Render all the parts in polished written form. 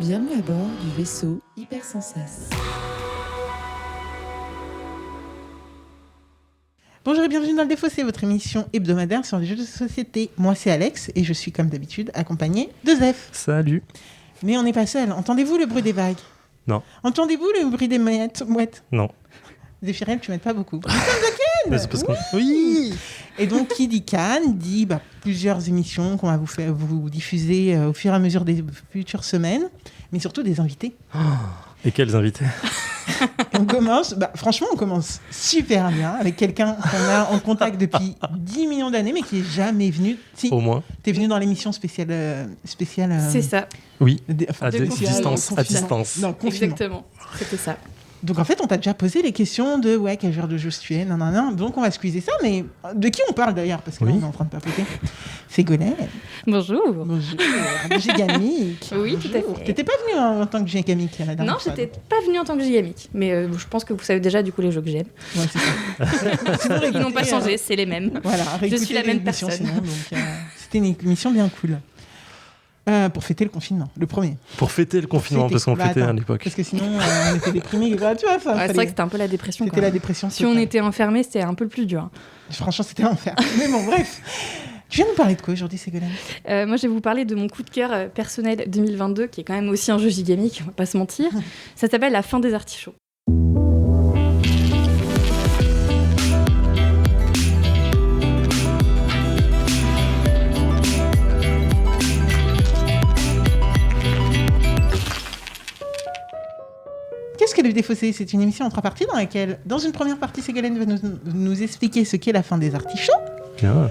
Bienvenue à bord du vaisseau Hypersensas. Bonjour et bienvenue dans Le Défaussé, votre émission hebdomadaire sur les jeux de société. Moi c'est Alex et je suis comme d'habitude accompagné de Zef. Salut. Mais on n'est pas seul. Entendez-vous le bruit des vagues? Non. Entendez-vous le bruit des mouettes? Non. Zéphirel, tu m'aides pas beaucoup. Mais c'est parce qu'on... Oui. Et donc qui dit Cannes dit plusieurs émissions qu'on va vous diffuser au fur et à mesure des futures semaines, mais surtout des invités. Et quels invités? On commence, franchement, on commence super bien avec quelqu'un qu'on a en contact depuis 10 millions d'années, mais qui n'est jamais venu. Si, Au moins. tu es venu dans l'émission spéciale. C'est ça. Oui, Enfin, à spéciale distance. confinement. À distance. Non, confinement. Exactement. C'était ça. Donc en fait, on t'a déjà posé les questions de quel genre de jeu tu es, donc on va squeezer ça, mais de qui on parle d'ailleurs? Parce que là, Oui. on est en train de papoter. Ségolène. Bonjour. Bonjour. Gigamic. Oui, tout à fait. T'étais pas venue en tant que Gigamic la dernière Non, fois. j'étais pas venue en tant que gigamique, mais je pense que vous savez déjà du coup les jeux que j'aime. Ouais, c'est ça. Sinon, Ils n'ont pas changé, c'est les mêmes. Voilà, Je suis la réécoutez même l'émission, personne. sinon, donc, c'était une émission bien cool. Pour fêter le confinement, le premier. Pour fêter le confinement, Fêter. parce qu'on fêtait à attends, l'époque. Parce que sinon, on était déprimés. Tu vois, Ouais, c'est vrai que c'était un peu la dépression. c'était quand la même. dépression. Si on totale. était enfermés, c'était un peu plus dur. Franchement, c'était l'enfer. Mais bon, bref. Tu viens nous parler de quoi aujourd'hui, Ségolène? Moi, je vais vous parler de mon coup de cœur personnel 2022, qui est quand même aussi un jeu gigamique, on va pas se mentir. Ça s'appelle La fin des artichauts. Qu'est-ce que Le Défaussé? C'est une émission en 3 parties dans laquelle, dans une première partie, Ségolène va nous expliquer ce qu'est la fin des artichauts. Bien.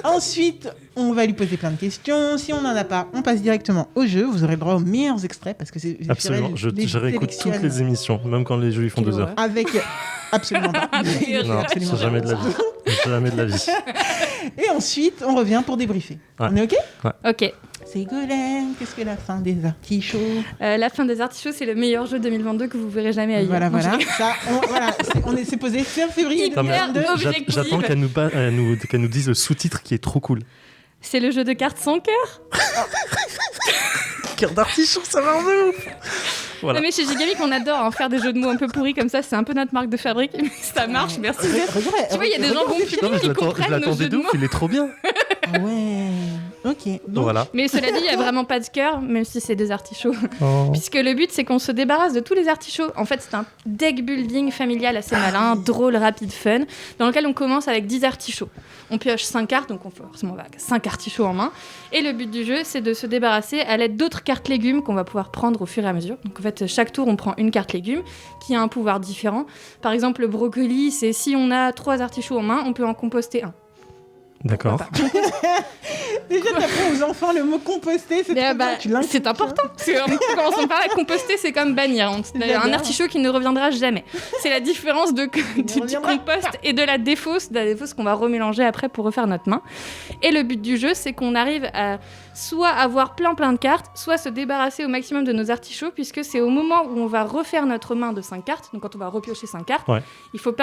Ensuite, on va lui poser plein de questions. Si on n'en a pas, on passe directement au jeu. Vous aurez le droit aux meilleurs extraits parce que c'est Absolument. Je réécoute toutes sélectionne les émissions, même quand les jeux ils font Quelle 2 heures. avec absolument pas. Non, Absolument c'est jamais de la vie. Jamais de la vie. Et ensuite, on revient pour débriefer. Ouais. On est OK? Ok. Ségolène, qu'est-ce que la fin des artichauts? La fin des artichauts, c'est le meilleur jeu 2022 que vous verrez jamais ailleurs. Voilà, Non, je voilà. rigole. Ça, c'est posé fin février Hyper 2022. objectif. J'attends qu'elle nous dise le sous-titre qui est trop cool. C'est le jeu de cartes sans cœur. Cœur d'artichaut, ça va de ouf. Voilà. Non mais chez Gigamic, on adore faire des jeux de mots un peu pourris comme ça. C'est un peu notre marque de fabrique. Mais ça marche, merci. Tu vois, il y a des gens bons Non, publics mais je qui l'attends- je comprennent nos l'attendais jeux de de ouf, mots. il est trop bien. Ah ouais. OK. Donc, Voilà. Mais cela dit, il n'y a vraiment pas de cœur, même si c'est des artichauts. Oh. Puisque le but, c'est qu'on se débarrasse de tous les artichauts. En fait, c'est un deck building familial assez malin, drôle, rapide, fun, dans lequel on commence avec 10 artichauts. On pioche 5 cartes, donc on fait forcément 5 artichauts en main. Et le but du jeu, c'est de se débarrasser à l'aide d'autres cartes légumes qu'on va pouvoir prendre au fur et à mesure. Donc en fait, chaque tour, on prend une carte légume qui a un pouvoir différent. Par exemple, le brocoli, c'est si on a 3 artichauts en main, on peut en composter un. D'accord. Pourquoi déjà, t'apprends aux enfants le mot composter, c'est Mais, trop bien, tu l'inculques. c'est important. Parce que, commençons par là, composter, c'est comme bannir. Un J'adore. artichaut qui ne reviendra jamais. C'est la différence du reviendra compost et de la défausse qu'on va remélanger après pour refaire notre main. Et le but du jeu, c'est qu'on arrive à soit avoir plein de cartes, soit se débarrasser au maximum de nos artichauts, puisque c'est au moment où on va refaire notre main de 5 cartes, donc quand on va repiocher 5 cartes, Ouais. il faut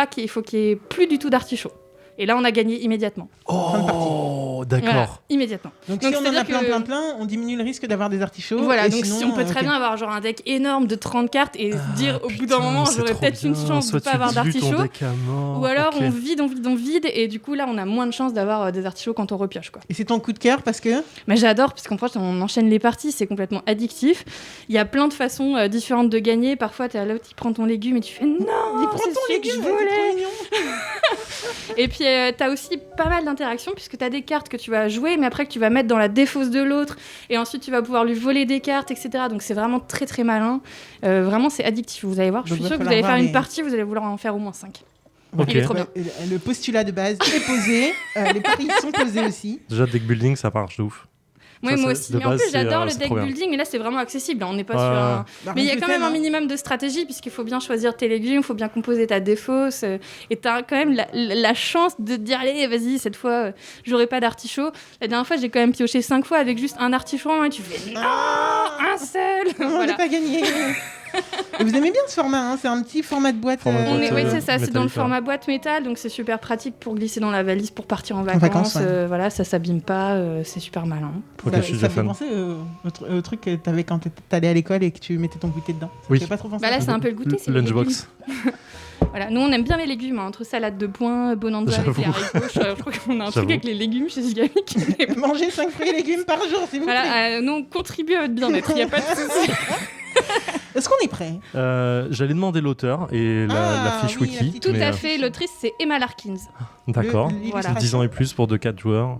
qu'il y ait plus du tout d'artichauts. Et là, on a gagné immédiatement. Oh, d'accord. Voilà, immédiatement. Donc, Donc, si on en a c'est-à-dire plein, on diminue le risque d'avoir des artichauts. Voilà, et donc sinon, si on peut très ok. bien avoir genre un deck énorme de 30 cartes et se dire au bout d'un moment c'est j'aurais trop peut-être une bien. chance de Soit pas tu avoir dilues ton d'artichauts. deck à mort. Ou alors Ok. on vide et du coup là on a moins de chances d'avoir des artichauts quand on repioche quoi. Et c'est ton coup de cœur parce que Mais j'adore parce qu'en fait on enchaîne les parties, c'est complètement addictif. Il y a plein de façons différentes de gagner. Parfois t'es à l'autre, il prend ton légume et tu fais non, il prend c'est ton celui que légume, je c'est trop voulais. mignon. Et puis t'as aussi pas mal d'interactions puisque t'as des cartes que tu vas jouer mais après que tu vas mettre dans la défausse de l'autre et ensuite tu vas pouvoir lui voler des cartes, etc. Donc c'est vraiment très très malin. Vraiment c'est addictif, vous allez voir. Je Donc, suis va sûre que vous falloir allez faire voir une les- partie, vous allez vouloir en faire au moins 5. Ok. Il est trop bien. Le postulat de base est posé, les prix sont posés aussi. Déjà, deck building, ça marche de ouf. Ouais, Ça, moi c'est- aussi. de Mais en base, plus, j'adore le c'est deck trop bien. building, mais là, c'est vraiment accessible. On n'est pas Ouais, sur un... Bah, Mais il y a rien quand que même le un thème, minimum de stratégie, puisqu'il faut bien choisir tes légumes, il faut bien composer ta défausse. Et tu as quand même la chance de te dire, allez, vas-y, cette fois, j'aurai pas d'artichaut. La dernière fois, j'ai quand même pioché 5 fois avec juste un artichaut, et tu fais, non, un seul On n'a Voilà. pas gagné. Et vous aimez bien ce format, hein, c'est un petit format de boîte. Oui, c'est ça, c'est dans le métallique, format boîte métal, donc c'est super pratique pour glisser dans la valise pour partir en vacances. vacances, Voilà, ça s'abîme pas, c'est super malin. Ok, ça je suis ça déjà me fait fan. penser au truc que t'avais quand t'allais à l'école et que tu mettais ton goûter dedans. Ça Oui. te fait pas trop penser Bah là, à ça c'est un peu le goûter, c'est les Lunchbox. légumes. Voilà, nous on aime bien les légumes, hein, entre salade de poing, bonanza J'avoue. et haricots. Je crois qu'on a un truc J'avoue. avec les légumes chez Zigamic. Manger 5 fruits et légumes par jour, s'il vous plaît. Voilà, nous on contribue à votre bien-être, il n'y a pas de souci. Est-ce qu'on est prêt? J'allais demander l'auteur et la fiche oui, la wiki. petite- Tout mais, à fait, l'autrice c'est Emma Larkins. D'accord. Voilà. 10 ans et plus pour 2-4 joueurs.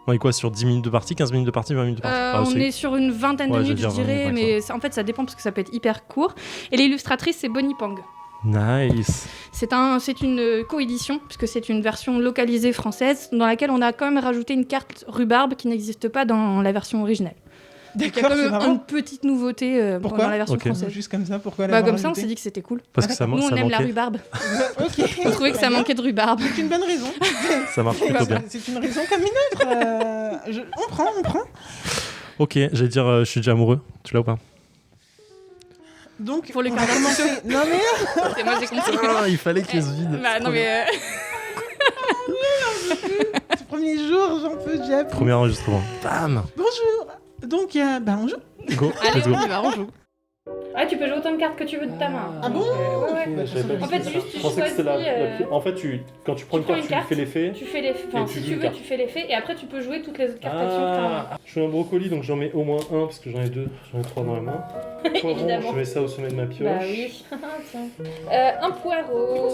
On est quoi sur 10 minutes de partie, 15 minutes de partie, 20 minutes de partie On c'est- est sur une vingtaine de Ouais, minutes, je j'allais dire 20 dirais, minutes, mais en fait ça dépend parce que ça peut être hyper court. Et l'illustratrice c'est Bonnie Pang. Nice. C'est une coédition, puisque c'est une version localisée française, dans laquelle on a quand même rajouté une carte rhubarbe qui n'existe pas dans la version originale. Donc il y a D'accord, quand c'est même marrant. une petite nouveauté Pourquoi dans la version Ok. française. Juste comme ça, pourquoi Bah, l'avoir comme ça, on ajouté s'est dit que c'était cool. Parce que ça, Nous, on ça aime la manquait. rhubarbe. Ok. On trouvait que ça manquait de rhubarbe. C'est une bonne raison. Ça marche plutôt bien. C'est une raison comme une autre. On prend. Ok, j'allais dire, je suis déjà amoureux. Tu l'as ou pas? Donc, Pour le on quart va d'heure. commencer. Non mais Et moi, j'ai compris. Ah, il fallait qu'il se vide. Bah, non, mais. ce premier jour, j'en peux déjà. Premier enregistrement. Bam. Bonjour. Donc, on joue. Go, Allez, let's go. on y va, on joue. Ah, tu peux jouer autant de cartes que tu veux de ta main. Ah bon Ouais. En fait, juste, tu choisis. En fait, quand tu prends une carte, tu fais l'effet. Tu fais l'effet. Enfin, Et tu si joues tu une veux, carte. tu fais l'effet. Et après, tu peux jouer toutes les autres cartes actions que t'as. Je suis un brocoli, donc j'en mets au moins un parce que j'en ai deux. J'en ai 3 dans la main. Poiron, Évidemment. je mets ça au sommet de ma pioche. Bah oui. Tiens. Un poireau.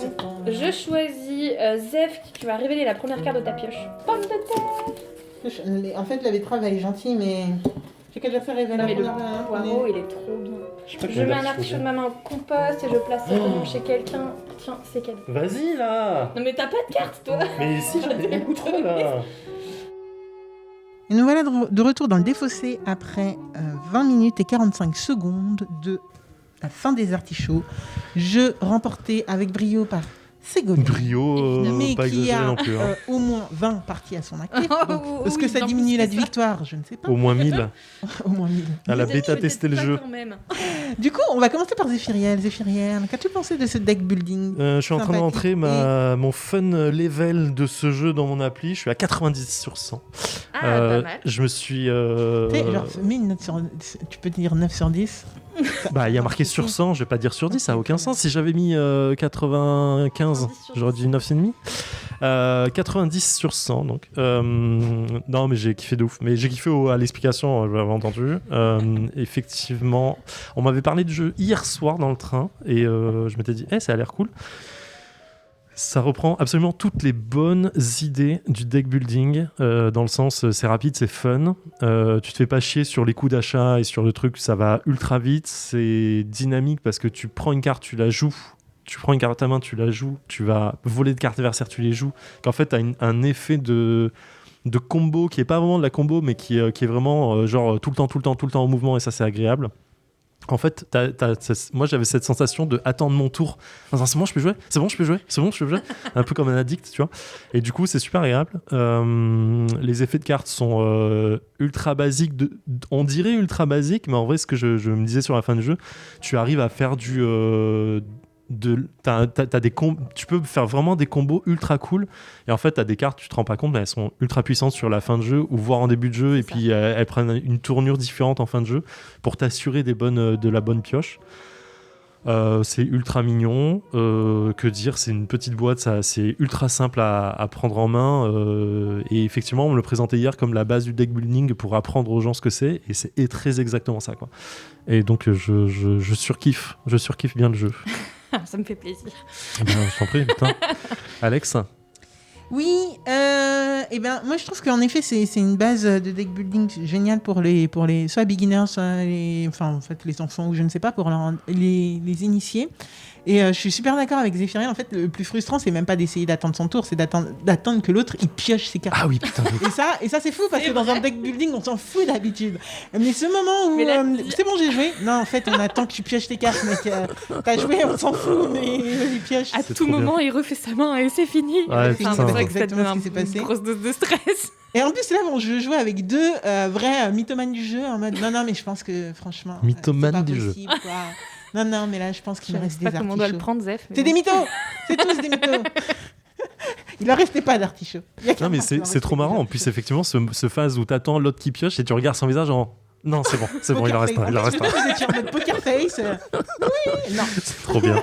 Je choisis Zef, tu vas révéler la première carte de ta pioche. Pomme de terre. En fait, la betterave, elle est gentille, mais j'ai qu'à déjà faire révéler Non, mais le la poireau, il est trop bien. Je sais pas Je combien mets un d'articles artichaut de faut ma main au compost et je place ça vraiment chez quelqu'un. Tiens, c'est cadeau. faire. Vas-y là. Non mais t'as pas de carte toi. Mais si, j'en ai beaucoup trop là. Et nous voilà de retour dans le défaussé après 20 minutes et 45 secondes de la fin des artichauts. Jeu remporté avec brio par Ségolène. Brio, Mais pas qui exagéré a non plus. Hein. au moins 20 parties à son actif. Oh, Donc, oh, est-ce que oui, ça bien diminue plus la que ça. victoire? Je ne sais pas. Au moins 1000. Au moins 1000. Elle a Peut-être bêta testé le pas jeu. quand même. Du coup, on va commencer par Zéphiriel. Zéphiriel, qu'as-tu pensé de ce deck building? Je suis en train Sympathique. d'entrer mon fun level de ce jeu dans mon appli. Je suis à 90 sur 100. Ah, pas mal. Je me suis. Tu sais, genre, mets une note tu peux dire 9 sur 10. Bah, il y a marqué sur 100, je vais pas dire sur 10, ça a aucun sens. Si j'avais mis 95, 10 sur j'aurais dit 9,5. 90 sur 100, donc. Non, mais j'ai kiffé de ouf. Mais j'ai kiffé à l'explication, je l'avais entendu. Effectivement, on m'avait parlé du jeu hier soir dans le train, et je m'étais dit, ça a l'air cool. Ça reprend absolument toutes les bonnes idées du deck building, dans le sens c'est rapide, c'est fun, tu te fais pas chier sur les coûts d'achat et sur le truc, ça va ultra vite, c'est dynamique parce que tu prends une carte, tu la joues, tu prends une carte à ta main, tu la joues, tu vas voler de cartes adversaires, tu les joues, qu'en fait tu as un effet de combo qui est pas vraiment de la combo mais qui est vraiment genre tout le temps en mouvement et ça c'est agréable. En fait, moi j'avais cette sensation de attendre mon tour. Enfin, c'est bon, je peux jouer. C'est bon, je peux jouer. C'est bon, je peux jouer. Un peu comme un addict, tu vois. Et du coup, c'est super agréable. Les effets de cartes sont ultra basiques. On dirait ultra basiques, mais en vrai, ce que je me disais sur la fin du jeu, tu arrives à faire du. Tu peux faire vraiment des combos ultra cool. Et en fait, tu as des cartes, tu te rends pas compte, mais elles sont ultra puissantes sur la fin de jeu ou voire en début de jeu. Et puis, elles prennent une tournure différente en fin de jeu pour t'assurer de la bonne pioche. C'est ultra mignon. Que dire, c'est une petite boîte, c'est ultra simple à prendre en main. Et effectivement, on me le présentait hier comme la base du deck building pour apprendre aux gens ce que c'est. Et c'est très exactement ça, quoi. Et donc, je surkiffe bien le jeu. Ça me fait plaisir. Ben, je t'en prie, putain. Alex? Oui, et ben moi je trouve qu'en effet c'est une base de deck building géniale pour les soit beginners, soit les enfants ou je ne sais pas, pour les initiés. Et je suis super d'accord avec Zéphiriel. En fait, le plus frustrant, c'est même pas d'essayer d'attendre son tour, c'est d'attendre que l'autre il pioche ses cartes. Ah oui, putain. Et ça c'est fou parce que dans un deck building on s'en fout d'habitude. Mais ce moment où Mais là, c'est bon j'ai joué. Non en fait on attend que tu pioches tes cartes, mec. T'as joué, on s'en fout, mais il pioche. À C'est tout trop moment, il refait sa main et c'est fini. Ouais, putain. c'est vrai que Exactement ça ce qui s'est donne passé. une grosse dose de stress. Et en plus, là, bon, je jouais avec deux vrais mythomanes du jeu, en mode non, mais je pense que franchement. Mythomane c'est pas du jeu. possible, quoi. Non, mais là, je pense qu'il Je me ne reste sais des pas comment on doit le artichauts. prendre, Zef. mais C'est des bon. mythos. C'est tous des mythos. Il en restait pas d'artichauts. Non, mais c'est trop marrant. En plus, effectivement, ce phase où t'attends l'autre qui pioche et tu regardes son visage en. Non, c'est bon, il en reste un. Il en reste un. Vous étiez en mode poker face. Oui, non. C'est trop bien.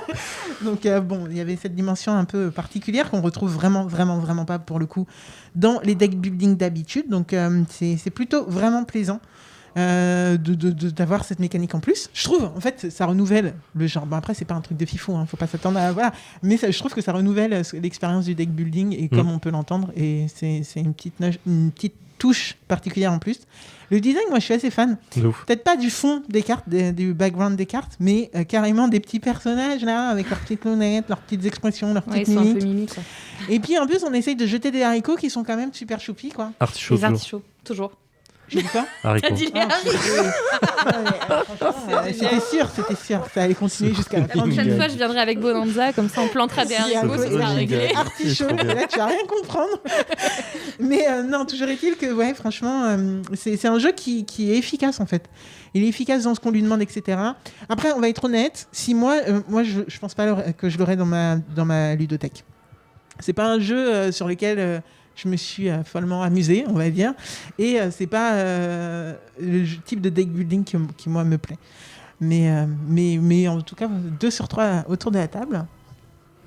Donc bon, il y avait cette dimension un peu particulière qu'on retrouve vraiment pas pour le coup dans les deck building d'habitude. Donc c'est plutôt vraiment plaisant d'avoir cette mécanique en plus. Je trouve, en fait, ça renouvelle le genre. Bon, après, c'est pas un truc de fifou, faut pas s'attendre à voilà. Mais je trouve que ça renouvelle l'expérience du deck building et comme on peut l'entendre, et c'est une petite touche particulière en plus. Le design, moi, je suis assez fan. Peut-être pas du fond des cartes, du background des cartes, mais carrément des petits personnages là, avec leurs petites lunettes, leurs petites expressions, leurs petites Ils sont un peu mimiques. mimiques. Quoi. Et puis en plus, on essaye de jeter des haricots qui sont quand même super choupis, quoi. Artichaut, Les artichauts, toujours. Je dis quoi Haricots. T'as dit les haricots. C'était sûr, ça allait continuer jusqu'à la La fin. prochaine fois, je viendrai avec Bonanza, comme ça on plantera des haricots, c'est ça sera génial. réglé. Artichaut, C'est trop bien. là tu vas rien comprendre. Mais non, toujours est-il que, ouais, franchement, c'est un jeu qui est efficace en fait. Il est efficace dans ce qu'on lui demande, etc. Après, on va être honnête, si moi je pense pas que je l'aurais dans ma ludothèque. C'est pas un jeu sur lequel je me suis follement amusée, on va dire. Et c'est pas le type de deck building qui moi, me plaît. Mais en tout cas, 2 sur 3 autour de la table.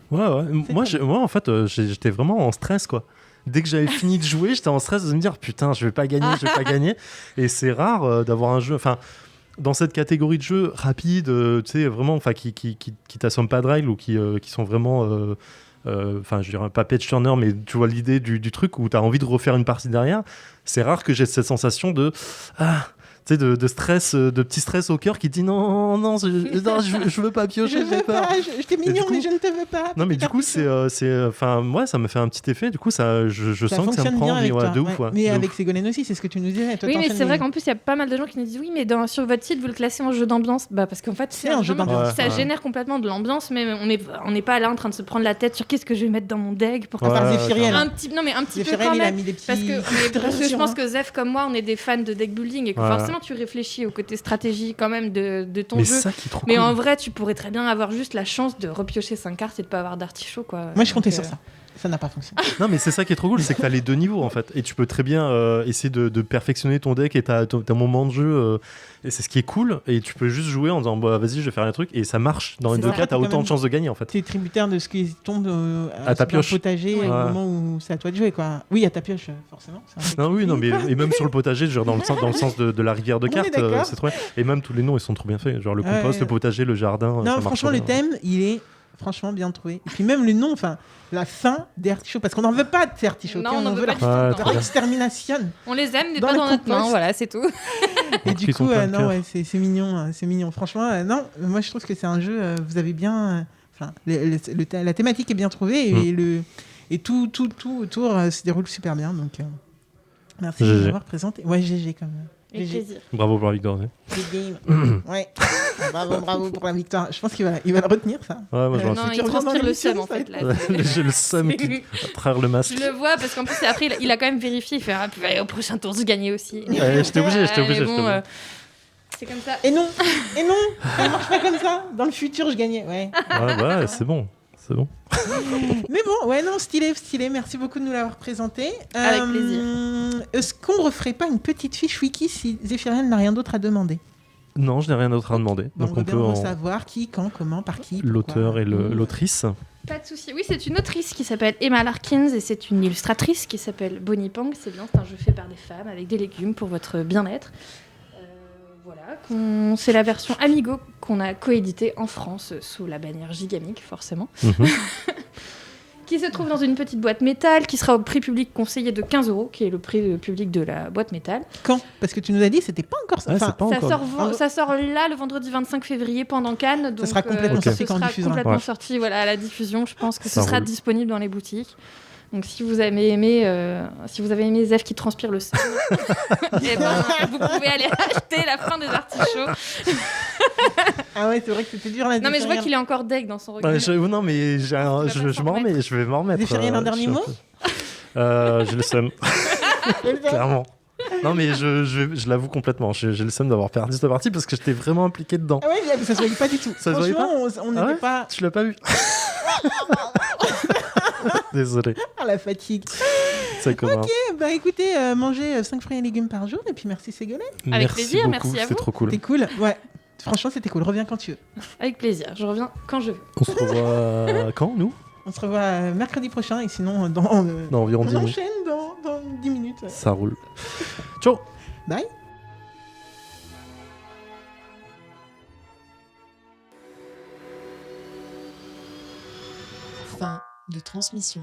Ouais. Moi, en fait, j'étais vraiment en stress, quoi. Dès que j'avais fini de jouer, j'étais en stress de me dire putain, je vais pas gagner. Et c'est rare d'avoir un jeu. Enfin, dans cette catégorie de jeux rapides, tu sais, vraiment, enfin, qui t'assomment pas de règles ou qui sont vraiment. Enfin, je dirais pas page turner, mais tu vois l'idée du truc où tu as envie de refaire une partie derrière. C'est rare que j'ai cette sensation de tu sais, de stress, de petit stress au cœur qui dit non, je veux pas piocher, j'ai peur. Je t'ai mignon, coup, mais je ne te veux pas. Non, mais du coup, enfin, moi, ça me fait un petit effet. Du coup, je Ça sens que ça me fonctionne prend bien avec toi. de ouf. Ouais. Mais De avec ouf. Ségolène aussi, c'est ce que tu nous disais. Toi, Oui, mais t'enchaînes c'est vrai les- qu'en plus, il y a pas mal de gens qui nous disent oui, mais sur votre site, vous le classez en jeu d'ambiance. Bah, parce qu'en fait, C'est un jeu vraiment- d'ambiance. Ça Ouais. génère complètement de l'ambiance, mais on n'est pas là en train de se prendre la tête sur qu'est-ce que je vais mettre dans mon deck pour À part Ouais, Zéphiriel. un petit peu Zéphiriel, quand il a même. mis des petits. Parce que je pense que Zef comme moi, on est des fans de deck building et que Ouais. forcément tu réfléchis au côté stratégie quand même de ton Mais jeu. ça qui est trop Mais cool. en vrai, tu pourrais très bien avoir juste la chance de repiocher 5 cartes et de pas avoir d'artichaut, quoi. Moi, je comptais Donc, sur ça. Ça n'a pas fonctionné. Non, mais c'est ça qui est trop cool, c'est que t'as les 2 niveaux en fait. Et tu peux très bien essayer de perfectionner ton deck et t'as moment de jeu. Et c'est ce qui est cool. Et tu peux juste jouer en disant bah, vas-y, je vais faire un truc. Et ça marche. Dans les C'est 2 vrai cas, que t'as quand autant même- de chances de gagner en fait. Tu es tributaire de ce qui tombe À ta dans le pioche. potager Ouais. au Ouais. moment où c'est à toi de jouer, quoi. Oui, à ta pioche, forcément. C'est un truc. Non, oui, non, mais et même sur le potager, genre dans le sens de la rivière de On est cartes, d'accord. c'est trop bien. Et même tous les noms, ils sont trop bien faits. Genre le Ouais. compost, le potager, le jardin. ça Non, marche franchement, trop le bien. thème, il est franchement bien trouvé. Et puis même le nom, enfin, la fin des artichauts, parce qu'on n'en veut pas de ces artichauts. Non, ok, on n'en veut pas leur du tout. Ouais, non. trop bien. extermination. On les aime, mais Dans pas le dans notre compost. main, voilà, c'est tout. Et du Ils sont coup, plein de non, cœur. ouais, c'est mignon, c'est mignon. Franchement, non, moi je trouve que c'est un jeu, vous avez bien, enfin, la thématique est bien trouvée et tout autour se déroule super bien. Donc, merci de GG. m'avoir présenté. Ouais, GG quand même. Avec GG. plaisir. Bravo pour la victoire. Ouais, Good game. Ouais. Bravo pour la victoire. Je pense qu'il va le retenir, ça. moi je Non, m'en Non, tu il reviens dans transpire le l'émission, seum en ça va fait. être Là. suis. J'ai le seum qui à travers le masque. Je le vois parce qu'en plus après il a quand même vérifié, il fait ah, puis, au prochain tour je gagnais aussi. Ouais, j'étais obligé. Mais bon, c'est comme ça. Et non, ça marche pas comme ça. Dans le futur, je gagnais. Ouais. Ouais, c'est bon. C'est bon. Mais bon, ouais, non, stylé. Merci beaucoup de nous l'avoir présenté. Avec plaisir. Est-ce qu'on referait pas une petite fiche wiki si Zéphiriel n'a rien d'autre à demander? Non, je n'ai rien d'autre à demander. Donc Donc on peut en en... savoir qui, quand, comment, par qui. pourquoi. l'auteur et l'autrice. Pas de souci. Oui, c'est une autrice qui s'appelle Emma Larkins et c'est une illustratrice qui s'appelle Bonnie Pang. C'est bien, c'est un jeu fait par des femmes avec des légumes pour votre bien-être. Voilà, c'est la version Amigo qu'on a coédité en France sous la bannière Gigamic, forcément. Mhm. Qui se trouve dans une petite boîte métal qui sera au prix public conseillé de 15 €, qui est le prix public de la boîte métal. Quand? Parce que tu nous as dit c'était pas encore ça. Ah, Enfin, c'est pas encore. Ça sort là le vendredi 25 février pendant Cannes. Donc, sera complètement Ok. sorti ce quand on sera diffusera. complètement Ouais. sorti voilà, à la diffusion. Je pense que Ça ce sera roule. disponible dans les boutiques. Donc si vous avez aimé, Zef qui transpire le sang, eh ben, vous pouvez aller acheter la fin des artichauts. Ah ouais, c'est vrai que c'était dur là. Non mais je vois qu'il est encore deg dans son regard. Ouais, non, mais je vais m'en remettre. Zéphiriel, un dernier je suis mot peu- j'ai le seum, clairement. Non, mais je l'avoue complètement. J'ai le seum d'avoir perdu cette partie parce que j'étais vraiment impliqué dedans. Ah ouais, ça se voyait pas du tout. Ça se voyait Franchement, on Ah n'était ouais pas Tu l'as pas vu? Désolé, à la fatigue. c'est commun. Bah écoutez, mangez 5 fruits et légumes par jour et puis merci Ségolène. Avec plaisir, beaucoup, merci à c'était vous. trop cool. C'était cool. Ouais. Franchement, c'était cool. Reviens quand tu veux. Avec plaisir, je reviens quand je veux. On se revoit quand, nous? On se revoit mercredi prochain et sinon dans Dans environ on 10 minutes. enchaîne dans 10 minutes. Ouais. Ça roule. Ciao. Bye. Fin de transmission.